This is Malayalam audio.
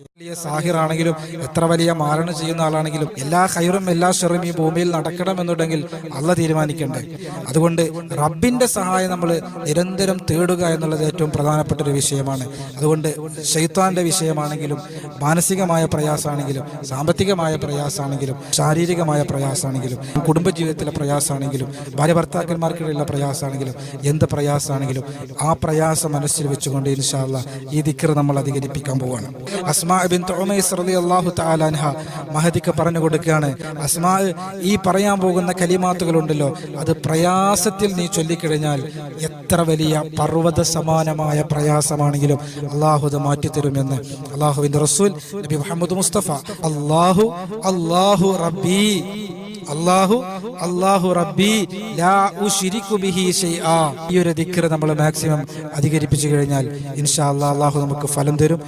വലിയ സാഹിറാണെങ്കിലും എത്ര വലിയ മാരണ ചെയ്യുന്ന ആളാണെങ്കിലും എല്ലാ ഖൈറും എല്ലാ ഷെറും ഈ ഭൂമിയിൽ നടക്കണമെന്നുണ്ടെങ്കിൽ അള്ളാഹ് തീരുമാനിക്കണ്ടേ. അതുകൊണ്ട് റബ്ബിന്റെ സഹായം നമ്മൾ നിരന്തരം തേടുക എന്നുള്ളത് ഏറ്റവും പ്രധാനപ്പെട്ട ഒരു വിഷയമാണ്. അതുകൊണ്ട് ശൈത്താന്റെ വിഷയമാണെങ്കിലും മാനസികമായ പ്രയാസമാണെങ്കിലും സാമ്പത്തികമായ പ്രയാസമാണെങ്കിലും ശാരീരികമായ പ്രയാസമാണെങ്കിലും കുടുംബജീവിതത്തിലെ പ്രയാസമാണെങ്കിലും ഭാര്യ ഭർത്താക്കന്മാർക്കിടയിലുള്ള പ്രയാസമാണെങ്കിലും എന്ത് പ്രയാസമാണെങ്കിലും ആ പ്രയാസം മനസ്സിൽ വെച്ചുകൊണ്ട് ഇൻഷാ അല്ലാഹ് ഈ ദിക്ർ നമ്മൾ അധികരിപ്പിക്കാൻ പോവാണ്. അസ്മാ ബിൻത് ഉമൈസ് റളിയല്ലാഹു തആല അൻഹ മഹദിക്ക് പറഞ്ഞു കൊടുക്കുകയാണ്, അസ്മാ ഈ പറയാൻ പോകുന്ന കലിമാത്തുകളുണ്ടല്ലോ അത് പ്രയാസത്തിൽ നീ ചൊല്ലിക്കഴിഞ്ഞാൽ എത്ര വലിയ പർവ്വത സമാനമായ പ്രയാസമാണെങ്കിലും അള്ളാഹു അത് മാറ്റിത്തരുമെന്ന് അള്ളാഹുവിന്റെ റസൂൽ നബി മുഹമ്മദ് മുസ്തഫ അല്ലാഹു അല്ലാഹു റബ്ബി അല്ലാഹു അല്ലാഹു റബ്ബി ലാ ഉശ്രികു ബിഹി ശൈആ. ഈ ഒരു ദിക്ർ നമ്മൾ മാക്സിമം അധികരിപ്പിച്ചു കഴിഞ്ഞാൽ ഇൻഷാ അല്ലാഹ് അല്ലാഹു നമുക്ക് ഫലം തരും.